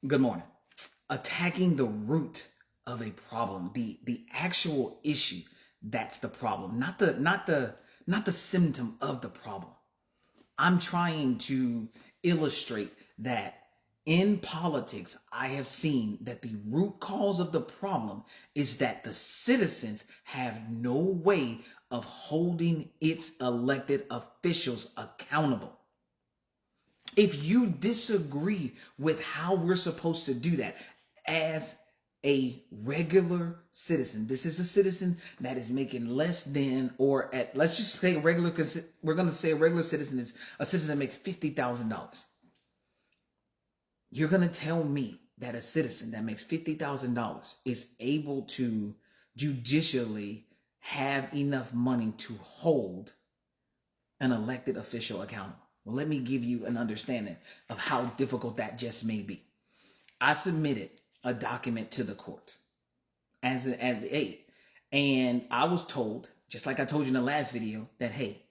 Good morning. Attacking the root of a problem, the actual issue, that's the problem, not the symptom of the problem. I'm trying to illustrate that in politics, I have seen that the root cause of the problem is that the citizens have no way of holding its elected officials accountable. If you disagree with how we're supposed to do that as a regular citizen, this is a citizen that is making less than, or at, let's just say regular, because we're going to say a regular citizen is a citizen that makes $50,000. You're going to tell me that a citizen that makes $50,000 is able to judicially have enough money to hold an elected official accountable? Well, let me give you an understanding of how difficult that just may be. I submitted a document to the court as the aid, and I was told, just like I told you in the last video, that hey,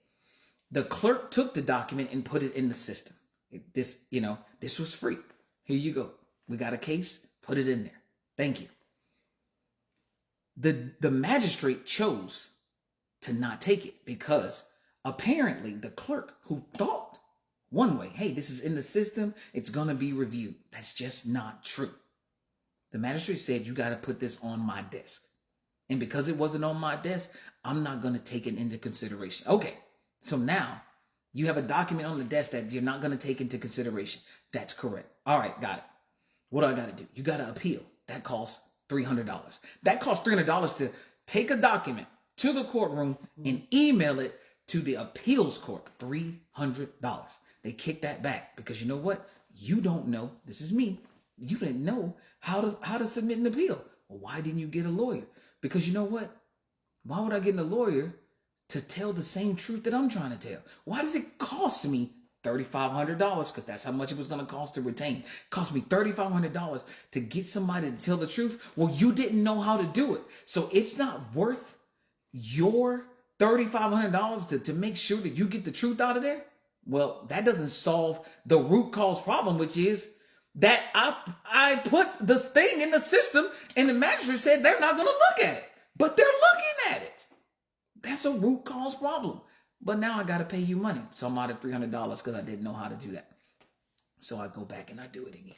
the clerk took the document and put it in the system. This was free. Here you go. We got a case. Put it in there. Thank you. The magistrate chose to not take it because apparently the clerk, who thought one way, hey, this is in the system, it's going to be reviewed. That's just not true. The magistrate said, you got to put this on my desk. And because it wasn't on my desk, I'm not going to take it into consideration. Okay, so now you have a document on the desk that you're not going to take into consideration. That's correct. All right, got it. What do I got to do? You got to appeal. That costs $300. That costs $300 to take a document to the courtroom and email it to the appeals court. $300. They kick that back because you know what? You don't know. This is me. You didn't know how to submit an appeal. Well, why didn't you get a lawyer? Because you know what? Why would I get a lawyer to tell the same truth that I'm trying to tell? Why does it cost me $3,500? Because that's how much it was going to cost to retain. It cost me $3,500 to get somebody to tell the truth. Well, you didn't know how to do it. So it's not worth your $3,500 to make sure that you get the truth out of there? Well, that doesn't solve the root cause problem, which is that I put this thing in the system and the magistrate said they're not going to look at it, but they're looking at it. That's a root cause problem. But now I got to pay you money. So I'm out of $300 because I didn't know how to do that. So I go back and I do it again.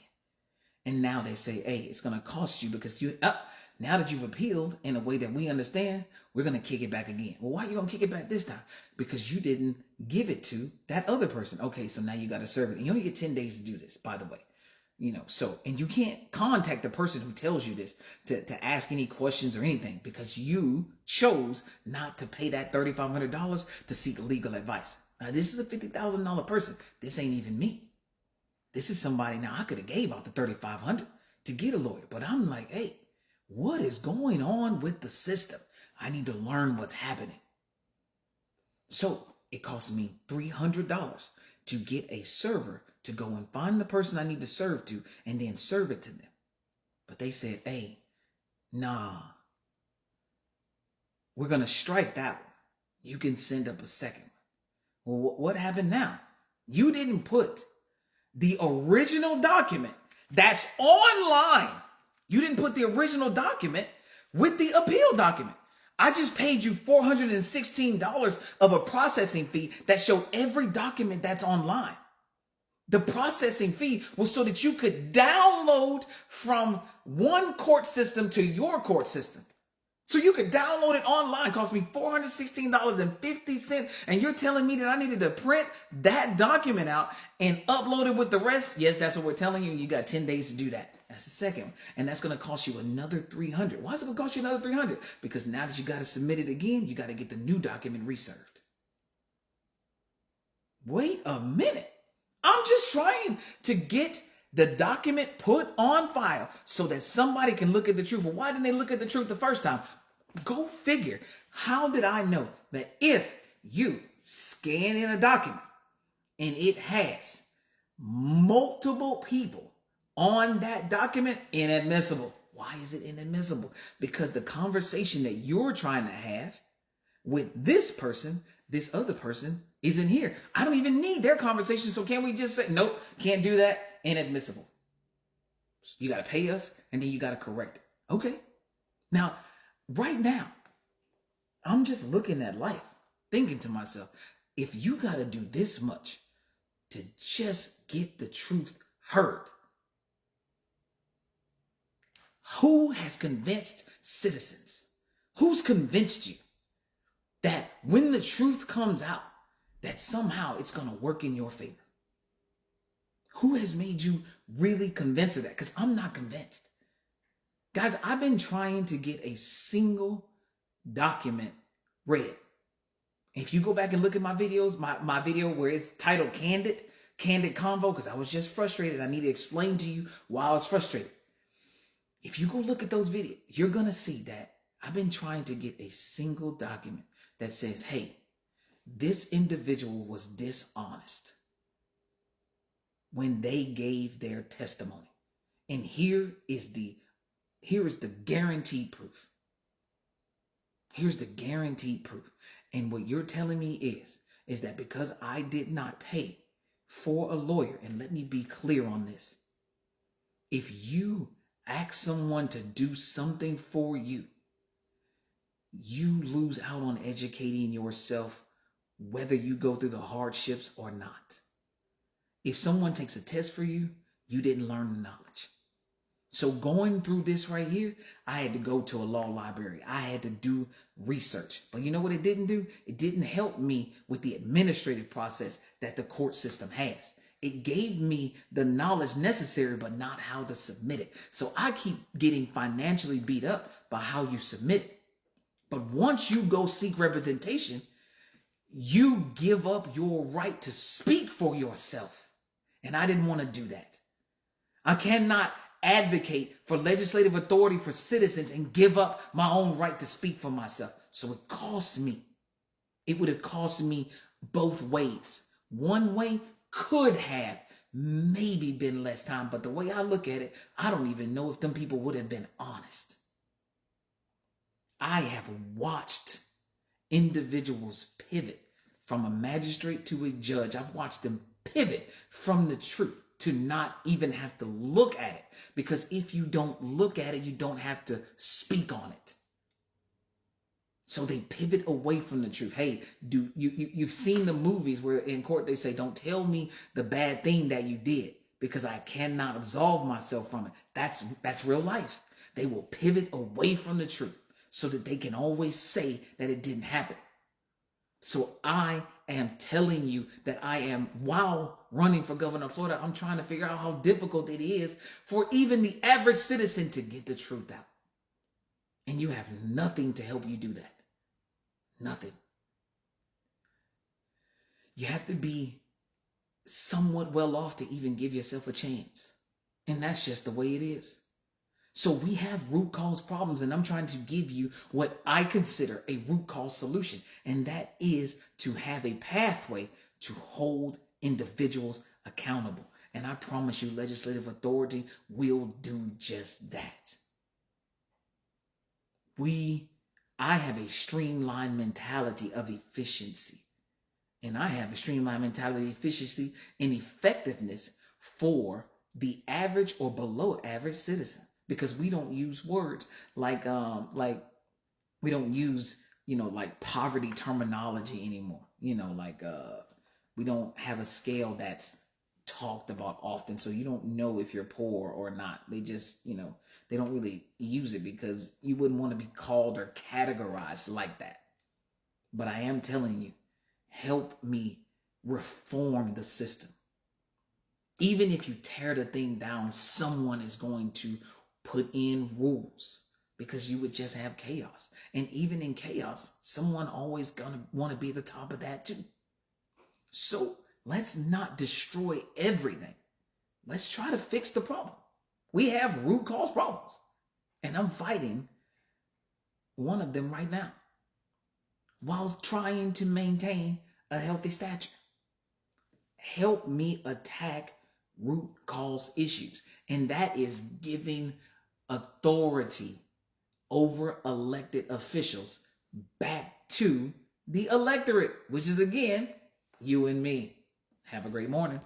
And now they say, hey, it's going to cost you because now that you've appealed in a way that we understand, we're going to kick it back again. Well, why are you going to kick it back this time? Because you didn't give it to that other person. Okay, so now you got to serve it. And you only get 10 days to do this, by the way. And you can't contact the person who tells you this to ask any questions or anything because you chose not to pay that $3,500 to seek legal advice. Now, this is a $50,000 person. This ain't even me. This is somebody, now I could have gave out the $3,500 to get a lawyer, but I'm like, hey, what is going on with the system? I need to learn what's happening. So it cost me $300 to get a server to go and find the person I need to serve to and then serve it to them. But they said, hey, nah, we're going to strike that one. You can send up a second one. Well, what happened now? You didn't put the original document that's online. You didn't put the original document with the appeal document. I just paid you $416 of a processing fee that showed every document that's online. The processing fee was so that you could download from one court system to your court system. So you could download it online. It cost me $416.50. And you're telling me that I needed to print that document out and upload it with the rest? Yes, that's what we're telling you. You got 10 days to do that. That's the second one. And that's going to cost you another $300. Why is it going to cost you another $300? Because now that you got to submit it again, you got to get the new document reserved. Wait a minute. I'm just trying to get the document put on file so that somebody can look at the truth. Well, why didn't they look at the truth the first time? Go figure. How did I know that if you scan in a document and it has multiple people on that document, inadmissible? Why is it inadmissible? Because the conversation that you're trying to have with this person, this other person, isn't here. I don't even need their conversation. So can we just say, nope, can't do that, inadmissible. You got to pay us and then you got to correct it. Okay. Now, right now, I'm just looking at life, thinking to myself, if you got to do this much to just get the truth heard, who has convinced citizens? Who's convinced you that when the truth comes out, that somehow it's going to work in your favor? Who has made you really convinced of that? Because I'm not convinced. Guys, I've been trying to get a single document read. If you go back and look at my videos, my video where it's titled Candid Convo, because I was just frustrated. I need to explain to you why I was frustrated. If you go look at those videos, you're going to see that I've been trying to get a single document that says, hey, this individual was dishonest when they gave their testimony. And here is the guaranteed proof. Here's the guaranteed proof. And what you're telling me is that because I did not pay for a lawyer, and let me be clear on this, if you ask someone to do something for you, you lose out on educating yourself whether you go through the hardships or not. If someone takes a test for you, you didn't learn the knowledge. So going through this right here, I had to go to a law library. I had to do research. But you know what it didn't do? It didn't help me with the administrative process that the court system has. It gave me the knowledge necessary, but not how to submit it. So I keep getting financially beat up by how you submit it. But once you go seek representation, you give up your right to speak for yourself. And I didn't want to do that. I cannot advocate for legislative authority for citizens and give up my own right to speak for myself. So it cost me. It would have cost me both ways. One way could have maybe been less time, but the way I look at it, I don't even know if them people would have been honest. I have watched individuals pivot from a magistrate to a judge. I've watched them pivot from the truth to not even have to look at it. Because if you don't look at it, you don't have to speak on it. So they pivot away from the truth. Hey, you've seen the movies where in court they say, don't tell me the bad thing that you did because I cannot absolve myself from it. That's real life. They will pivot away from the truth so that they can always say that it didn't happen. So I am telling you that I am, while running for governor of Florida, I'm trying to figure out how difficult it is for even the average citizen to get the truth out. And you have nothing to help you do that. Nothing. You have to be somewhat well off to even give yourself a chance. And that's just the way it is. So we have root cause problems, and I'm trying to give you what I consider a root cause solution. And that is to have a pathway to hold individuals accountable. And I promise you, legislative authority will do just that. I have a streamlined mentality of efficiency. And I have a streamlined mentality of efficiency and effectiveness for the average or below average citizen. Because we don't use words like we don't use, like poverty terminology anymore. We don't have a scale that's talked about often. So you don't know if you're poor or not. They just, they don't really use it because you wouldn't want to be called or categorized like that. But I am telling you, help me reform the system. Even if you tear the thing down, someone is going to put in rules because you would just have chaos. And even in chaos, someone always gonna want to be the top of that too. So let's not destroy everything. Let's try to fix the problem. We have root cause problems. And I'm fighting one of them right now while trying to maintain a healthy stature. Help me attack root cause issues. And that is giving authority over elected officials back to the electorate, which is, again, you and me. Have a great morning.